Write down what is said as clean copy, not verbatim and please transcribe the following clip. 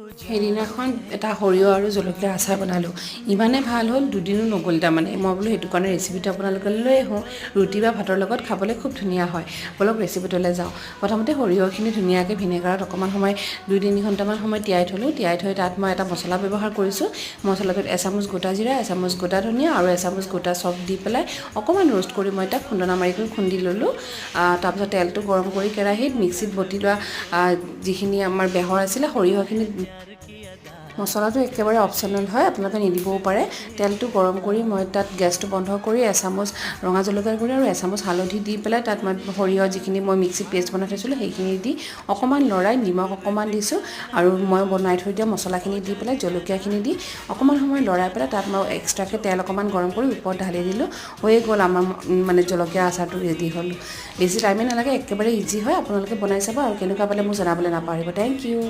সেইদিনাখন এটা সৰিয়হ আৰু জলকীয়া আচাৰ বনালোঁ ইমানে ভাল হ'ল দুদিনো নগ'ল তাৰমানে মই বোলো সেইটো কাৰণে ৰেচিপিটো আপোনালোকে লৈ আহোঁ ৰুটি বা ভাতৰ লগত খাবলৈ খুব ধুনীয়া হয় বলক ৰেচিপিটোলৈ যাওঁ প্ৰথমতে সৰিয়হখিনি ধুনীয়াকৈ ভিনেগাৰত অকণমান সময় 2-3 ঘণ্টামান সময় তিয়াই থ'লোঁ তিয়াই থৈ তাত মই এটা মছলা ব্যৱহাৰ কৰিছোঁ মছলাটোত এচামুচ গোটা জিৰা এচামুচ গোটা ধনিয়া আৰু এচামুচ গোটা চফ দি পেলাই অকণমান ৰোষ্ট কৰি মই তাক খুন্দনা মাৰি কৰি খুন্দি ল'লোঁ তাৰপিছত তেলটো গৰম কৰি কেৰাহীত মিক্সিত বটি লোৱা যিখিনি আমাৰ বেহৰ আছিলে সৰিয়হখিনি মছলাটো একেবাৰে অপশ্যনেল হয় আপোনালোকে নিদিবও পাৰে তেলটো গৰম কৰি মই তাত গেছটো বন্ধ কৰি এচামুচ ৰঙা জলকীয়াৰ গুড়ি আৰু এচামুচ হালধি দি পেলাই তাত মই সৰিয়হ যিখিনি মই মিক্সিত পেষ্ট বনাই থৈছিলোঁ সেইখিনি দি অকণমান লৰাই নিমখ অকণমান দিছোঁ আৰু মই বনাই থৈ দিয়া মছলাখিনি দি পেলাই জলকীয়াখিনি দি অকণমান সময় লৰাই পেলাই তাত মই এক্সট্ৰাকৈ তেল অকণমান গৰম কৰি ওপৰত ঢালি দিলোঁ হৈয়ে গ'ল আমাৰ মানে জলকীয়া আচাৰটো ৰেডি হ'ল বেছি টাইমেই নালাগে একেবাৰে ইজি হয় আপোনালোকে বনাই চাব আৰু কেনেকুৱা পালে মোক জনাবলৈ নাপাহৰিব থেংক ইউ